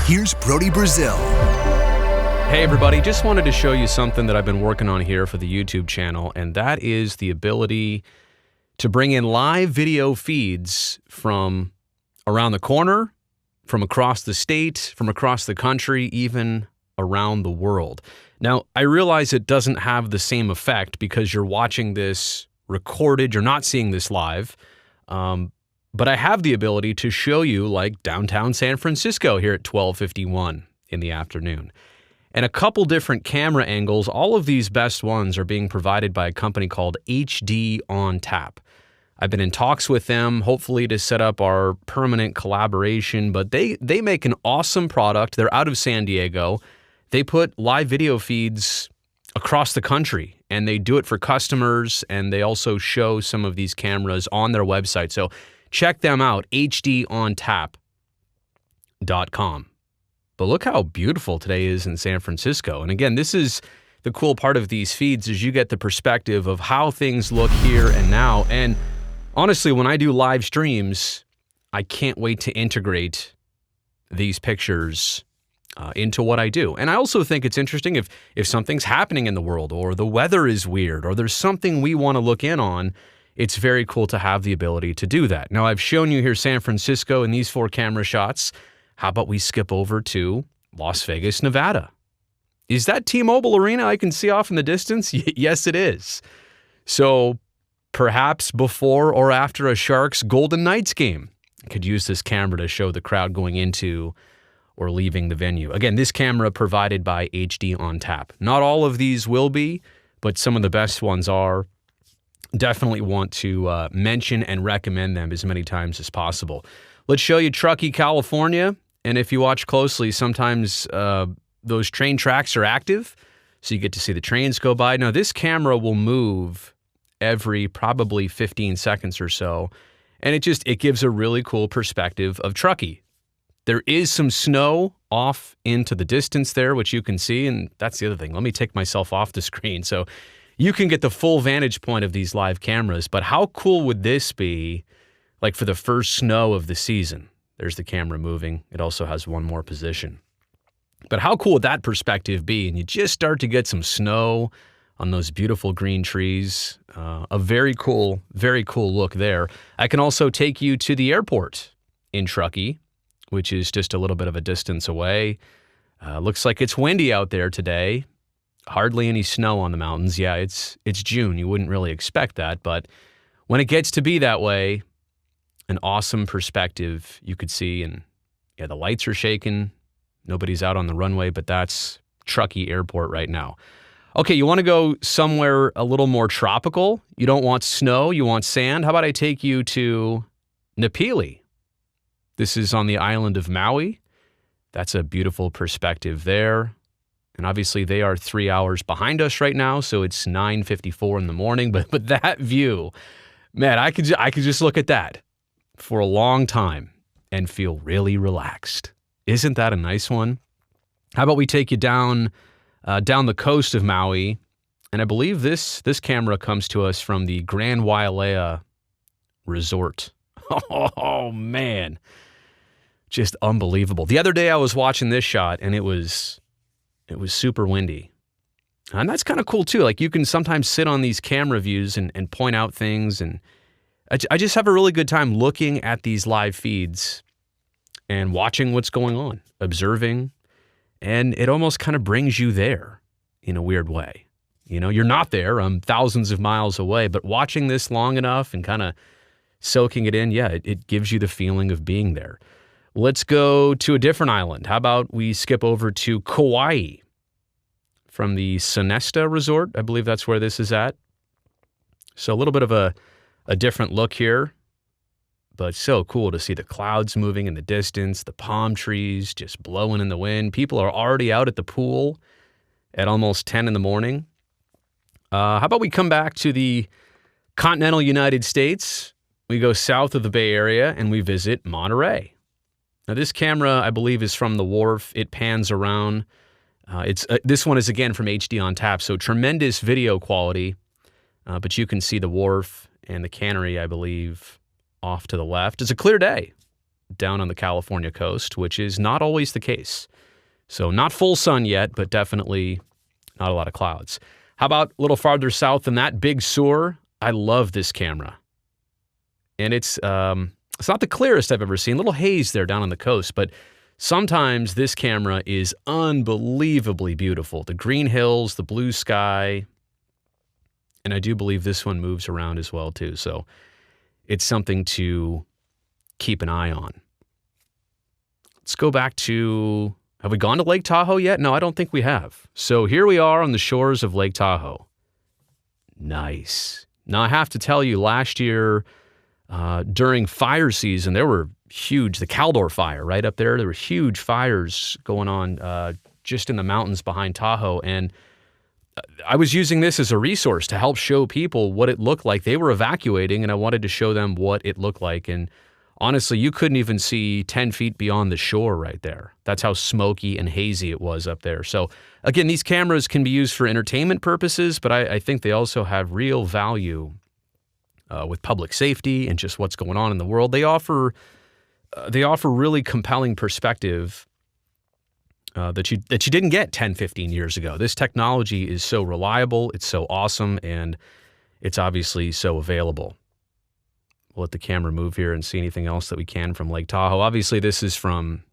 Here's Brody Brazil. Hey everybody, just wanted to show you something that I've been working on here for the YouTube channel, and that is the ability to bring in live video feeds from around the corner, from across the state, from across the country, even around the world. Now, I realize it doesn't have the same effect because you're watching this recorded, you're not seeing this live, but I have the ability to show you like downtown San Francisco here at 12:51 in the afternoon. And a couple different camera angles. All of these best ones are being provided by a company called HD on Tap. I've been in talks with them, hopefully to set up our permanent collaboration, but they make an awesome product. They're out of San Diego. They put live video feeds across the country, and they do it for customers, and they also show some of these cameras on their website. So check them out, hdontap.com. But look how beautiful today is in San Francisco. And again, this is the cool part of these feeds is you get the perspective of how things look here and now. And honestly, when I do live streams, I can't wait to integrate these pictures into what I do. And I also think it's interesting if something's happening in the world, or the weather is weird, or there's something we want to look in on, it's very cool to have the ability to do that. Now, I've shown you here San Francisco in these 4 camera shots. How about we skip over to Las Vegas, Nevada? Is that T-Mobile Arena I can see off in the distance? Yes, it is. So perhaps before or after a Sharks Golden Knights game, I could use this camera to show the crowd going into or leaving the venue. Again, this camera provided by HD on Tap. Not all of these will be, but some of the best ones are. Definitely want to mention and recommend them as many times as possible. Let's show you Truckee, California. And if you watch closely, sometimes those train tracks are active, so you get to see the trains go by. Now, this camera will move every probably 15 seconds or so, and it gives a really cool perspective of Truckee. There is some snow off into the distance there, which you can see, and that's the other thing. Let me take myself off the screen so you can get the full vantage point of these live cameras. But how cool would this be, like for the first snow of the season? There's the camera moving. It also has one more position. But how cool would that perspective be? And you just start to get some snow on those beautiful green trees. A very cool look there. I can also take you to the airport in Truckee, which is just a little bit of a distance away. Looks like it's windy out there today. Hardly any snow on the mountains. Yeah, it's June. You wouldn't really expect that, but when it gets to be that way, an awesome perspective you could see. And yeah, the lights are shaking. Nobody's out on the runway, but that's Truckee Airport right now. Okay, you want to go somewhere a little more tropical? You don't want snow, you want sand? How about I take you to Napili? This is on the island of Maui. That's a beautiful perspective there. And obviously they are 3 hours behind us right now, so it's 9:54 in the morning. But that view, man, I could just look at that for a long time and feel really relaxed. Isn't that a nice one? How about we take you down the coast of Maui? And I believe this camera comes to us from the Grand Wailea Resort. Oh man, just unbelievable. The other day I was watching this shot and it was super windy. And that's kind of cool too. Like you can sometimes sit on these camera views and point out things. And I just have a really good time looking at these live feeds and watching what's going on, observing. And it almost kind of brings you there in a weird way. You know, you're not there. I'm thousands of miles away, but watching this long enough and kind of soaking it in, yeah, it gives you the feeling of being there. Let's go to a different island. How about we skip over to Kauai from the Sonesta Resort? I believe that's where this is at. So a little bit of a different look here, but so cool to see the clouds moving in the distance, the palm trees just blowing in the wind. People are already out at the pool at almost 10 in the morning. How about we come back to the continental United States? We go south of the Bay Area and we visit Monterey. Now, this camera, I believe, is from the wharf. It pans around. This one is, again, from HD on Tap, so tremendous video quality. But you can see the wharf and the cannery, I believe, off to the left. It's a clear day. down on the California coast, which is not always the case. So not full sun yet, but definitely not a lot of clouds. How about a little farther south than that, Big Sur? I love this camera. And it's not the clearest I've ever seen. A little haze there down on the coast, but sometimes this camera is unbelievably beautiful. The green hills, the blue sky, and I do believe this one moves around as well too. So it's something to keep an eye on. Let's go back to, have we gone to Lake Tahoe yet? No, I don't think we have. So here we are on the shores of Lake Tahoe. Nice. Now I have to tell you, last year during fire season, there were huge, the Caldor fire right up there. There were huge fires going on just in the mountains behind Tahoe. And I was using this as a resource to help show people what it looked like. They were evacuating, and I wanted to show them what it looked like. And honestly, you couldn't even see 10 feet beyond the shore right there. That's how smoky and hazy it was up there. So again, these cameras can be used for entertainment purposes, but I think they also have real value with public safety and just what's going on in the world. They offer really compelling perspective that you didn't get 10, 15 years ago. This technology is so reliable, it's so awesome, and it's obviously so available. We'll let the camera move here and see anything else that we can from Lake Tahoe. Obviously, this is from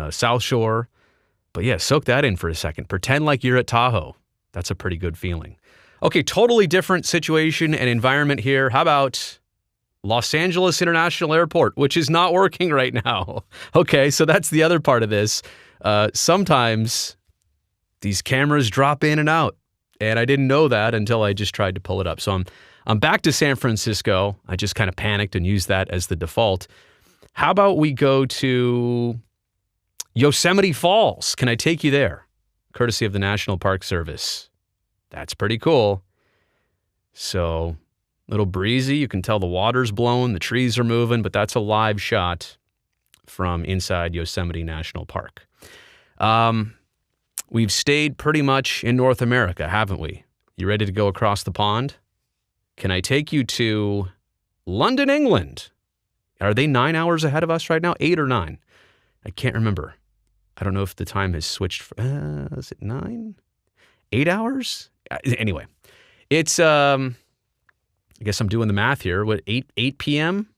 South Shore, but yeah, soak that in for a second. Pretend like you're at Tahoe. That's a pretty good feeling. Okay, totally different situation and environment here. How about Los Angeles International Airport, which is not working right now? Okay, so that's the other part of this. Sometimes these cameras drop in and out, and I didn't know that until I just tried to pull it up. So I'm back to San Francisco. I just kind of panicked and used that as the default. How about we go to Yosemite Falls? Can I take you there? Courtesy of the National Park Service. That's pretty cool. So a little breezy. You can tell the water's blowing, the trees are moving, but that's a live shot from inside Yosemite National Park. We've stayed pretty much in North America, haven't we? You ready to go across the pond? Can I take you to London, England? Are they 9 hours ahead of us right now? 8 or 9? I can't remember. I don't know if the time has switched. Is it 9? 8 hours? Anyway, it's, I guess I'm doing the math here. What, 8 p.m.?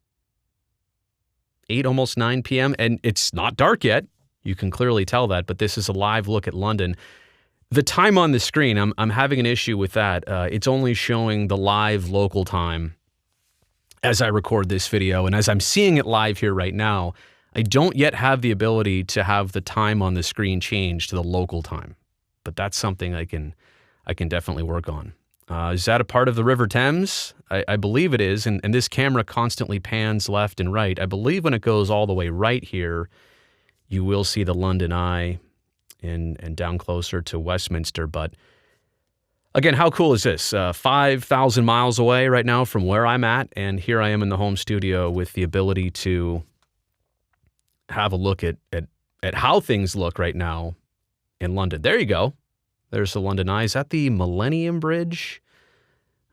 8, almost 9 p.m. And it's not dark yet. You can clearly tell that, but this is a live look at London. The time on the screen, I'm having an issue with that. It's only showing the live local time as I record this video. And as I'm seeing it live here right now, I don't yet have the ability to have the time on the screen change to the local time. But that's something I can definitely work on. Is that a part of the River Thames? I believe it is, and this camera constantly pans left and right. I believe when it goes all the way right here, you will see the London Eye and down closer to Westminster. But again, how cool is this? 5,000 miles away right now from where I'm at, and here I am in the home studio with the ability to have a look at how things look right now in London. There you go. There's the London Eye. Is that the Millennium Bridge?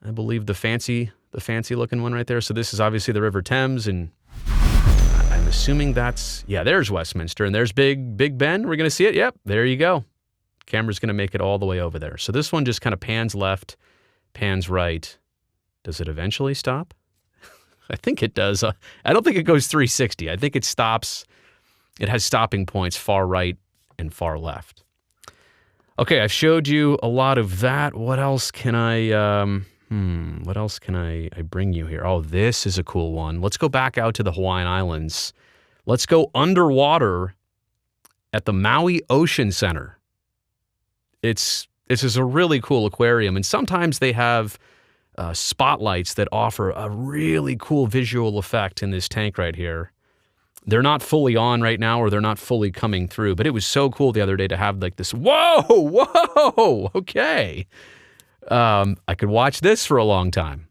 I believe the fancy looking one right there. So this is obviously the River Thames, and I'm assuming that's, yeah, there's Westminster, and there's Big Ben. We're going to see it. Yep, there you go. Camera's going to make it all the way over there. So this one just kind of pans left, pans right. Does it eventually stop? I think it does. I don't think it goes 360. I think it stops. It has stopping points far right and far left. Okay, I've showed you a lot of that. What else can I bring you here? Oh, this is a cool one. Let's go back out to the Hawaiian Islands. Let's go underwater at the Maui Ocean Center. This is a really cool aquarium, and sometimes they have spotlights that offer a really cool visual effect in this tank right here. They're not fully on right now, or they're not fully coming through, but it was so cool the other day to have like this, whoa, okay. I could watch this for a long time.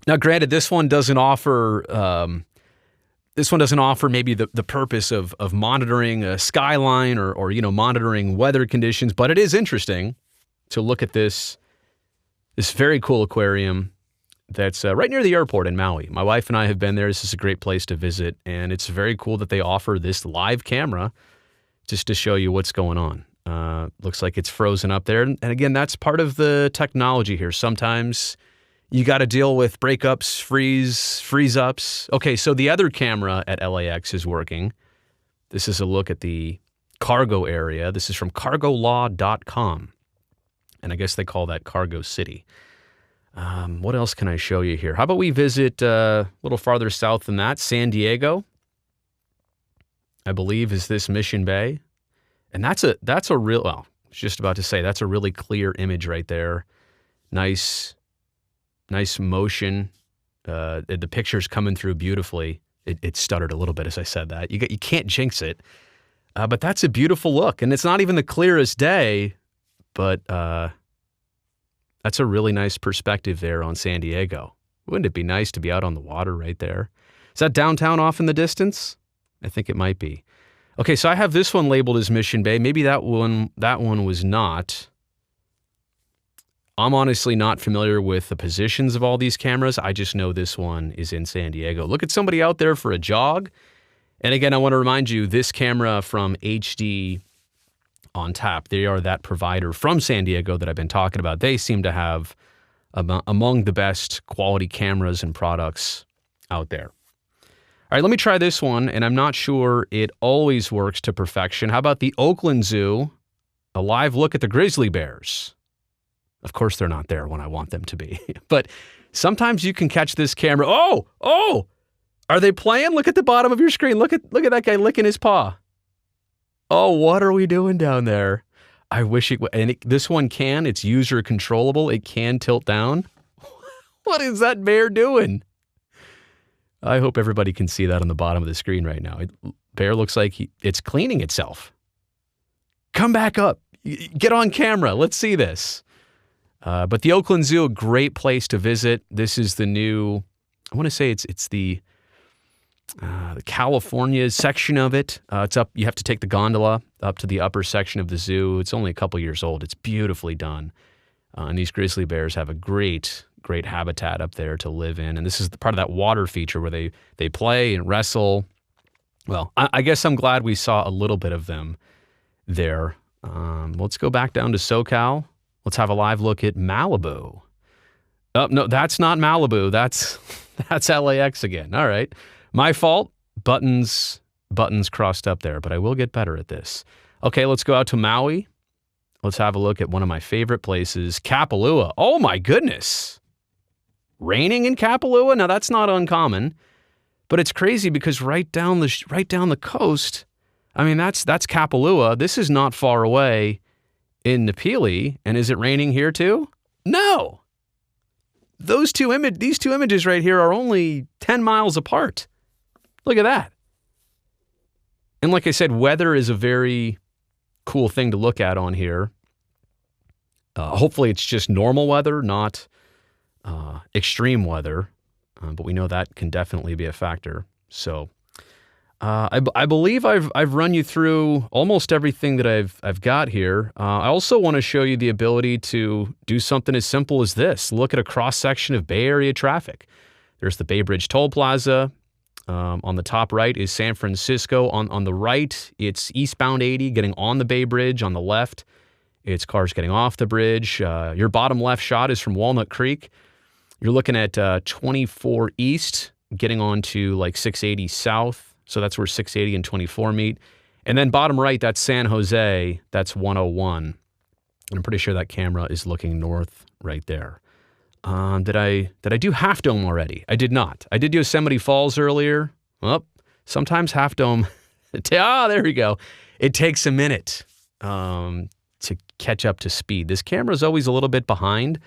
Now, granted, this one doesn't offer maybe the purpose of monitoring a skyline or monitoring weather conditions, but it is interesting to look at this very cool aquarium that's right near the airport in Maui. My wife and I have been there. This is a great place to visit, and it's very cool that they offer this live camera just to show you what's going on. Looks like it's frozen up there. And again, that's part of the technology here. Sometimes you got to deal with breakups, freeze ups. Okay, so the other camera at LAX is working. This is a look at the cargo area. This is from cargolaw.com. And I guess they call that Cargo City. What else can I show you here? How about we visit a little farther south than that, San Diego, I believe is this Mission Bay. And that's a real, well, I was just about to say, that's a really clear image right there. Nice motion. The picture's coming through beautifully. It stuttered a little bit as I said that. You can't jinx it. But that's a beautiful look. And it's not even the clearest day, but that's a really nice perspective there on San Diego. Wouldn't it be nice to be out on the water right there? Is that downtown off in the distance? I think it might be. Okay, so I have this one labeled as Mission Bay. Maybe that one was not. I'm honestly not familiar with the positions of all these cameras. I just know this one is in San Diego. Look at somebody out there for a jog. And again, I want to remind you, this camera from HD on Tap, they are that provider from San Diego that I've been talking about. They seem to have among the best quality cameras and products out there. All right, let me try this one, and I'm not sure it always works to perfection. How about the Oakland Zoo? A live look at the grizzly bears. Of course, they're not there when I want them to be. But sometimes you can catch this camera. Oh! Are they playing? Look at the bottom of your screen. Look at that guy licking his paw. Oh, what are we doing down there? I wish it would. And this one can. It's user controllable. It can tilt down. What is that bear doing? I hope everybody can see that on the bottom of the screen right now. Bear looks like it's cleaning itself. Come back up. Get on camera. Let's see this. But the Oakland Zoo, a great place to visit. This is the new, I want to say it's the California section of it. It's up. You have to take the gondola up to the upper section of the zoo. It's only a couple years old. It's beautifully done. And these grizzly bears have a great habitat up there to live in. And this is part of that water feature where they play and wrestle. Well, I guess I'm glad we saw a little bit of them there. Let's go back down to SoCal. Let's have a live look at Malibu. Oh, no, that's not Malibu. That's LAX again. All right. My fault. Buttons crossed up there, but I will get better at this. Okay, let's go out to Maui. Let's have a look at one of my favorite places, Kapalua. Oh my goodness. Raining in Kapalua? Now that's not uncommon, but it's crazy because right down the coast, I mean that's Kapalua. This is not far away in Napili, and is it raining here too? No. These two images right here are only 10 miles apart. Look at that. And like I said, weather is a very cool thing to look at on here. Hopefully it's just normal weather, not extreme weather, but we know that can definitely be a factor. So I believe I've run you through almost everything that I've got here. I also want to show you the ability to do something as simple as this. Look at a cross-section of Bay Area traffic. There's the Bay Bridge Toll Plaza. On the top right is San Francisco. On the right, it's eastbound 80 getting on the Bay Bridge. On the left, it's cars getting off the bridge. Your bottom left shot is from Walnut Creek. You're looking at 24 East getting on to like 680 South. So that's where 680 and 24 meet. And then bottom right, that's San Jose. That's 101. And I'm pretty sure that camera is looking north right there. Did I do Half Dome already? I did not. I did Yosemite Falls earlier. Well, sometimes Half Dome, there we go. It takes a minute to catch up to speed. This camera is always a little bit behind,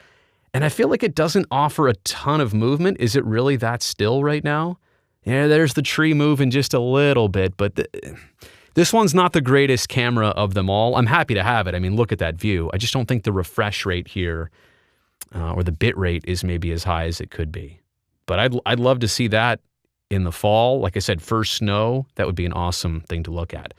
and I feel like it doesn't offer a ton of movement. Is it really that still right now? Yeah, there's the tree moving just a little bit, but this one's not the greatest camera of them all. I'm happy to have it. I mean, look at that view. I just don't think the refresh rate here or the bit rate is maybe as high as it could be. But I'd love to see that in the fall. Like I said, first snow, that would be an awesome thing to look at.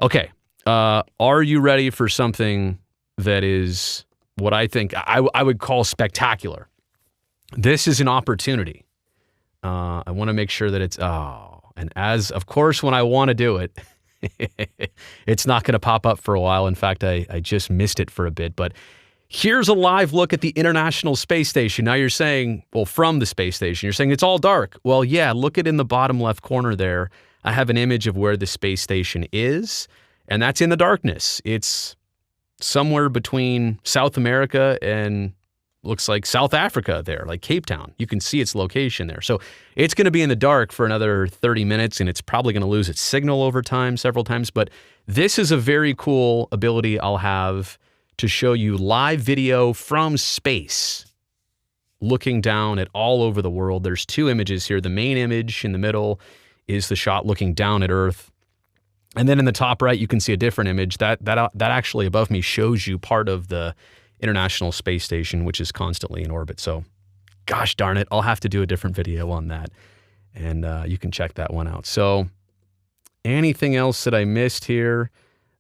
Okay, are you ready for something that is what I think I would call spectacular? this is an opportunity. I want to make sure that it's, and as, of course, when I want to do it, it's not going to pop up for a while. In fact, I just missed it for a bit, but here's a live look at the International Space Station. Now you're saying, well, from the space station, you're saying it's all dark. Well, yeah, look at in the bottom left corner there. I have an image of where the space station is, and that's in the darkness. It's somewhere between South America and looks like South Africa there, like Cape Town. You can see its location there. So it's going to be in the dark for another 30 minutes, and it's probably going to lose its signal over time, several times. But this is a very cool ability I'll have to show you live video from space, looking down at all over the world. There's two images here. The main image in the middle is the shot looking down at Earth. And then in the top right, you can see a different image. That actually above me shows you part of the International Space Station, which is constantly in orbit. So, gosh darn it, I'll have to do a different video on that. And you can check that one out. So, anything else that I missed here?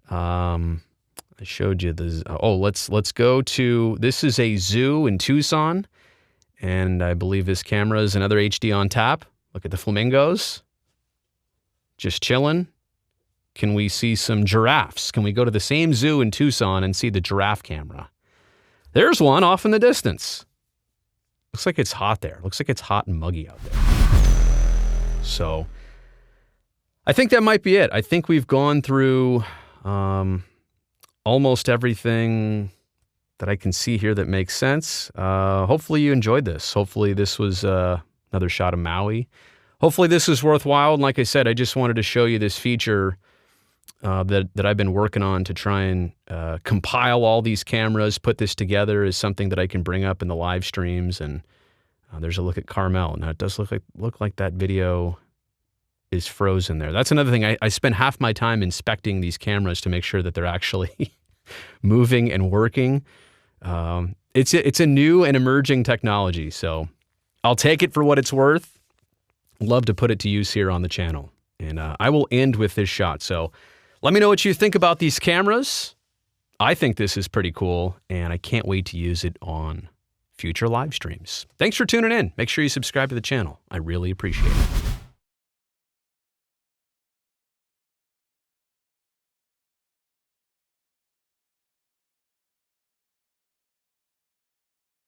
I showed you the, let's go to, this is a zoo in Tucson. And I believe this camera is another HD on tap. Look at the flamingos. Just chilling. Can we see some giraffes? Can we go to the same zoo in Tucson and see the giraffe camera? There's one off in the distance. Looks like it's hot there. Looks like it's hot and muggy out there. So I think that might be it. I think we've gone through almost everything that I can see here that makes sense. Hopefully you enjoyed this. Hopefully this was another shot of Maui. Hopefully this is worthwhile. And like I said, I just wanted to show you this feature that I've been working on to try and compile all these cameras, put this together as something that I can bring up in the live streams. And there's a look at Carmel. Now it does look like that video is frozen there. That's another thing. I spend half my time inspecting these cameras to make sure that they're actually moving and working. It's a new and emerging technology, so I'll take it for what it's worth. Love to put it to use here on the channel. And I will end with this shot. So let me know what you think about these cameras. I think this is pretty cool, and I can't wait to use it on future live streams. Thanks for tuning in. Make sure you subscribe to the channel. I really appreciate it.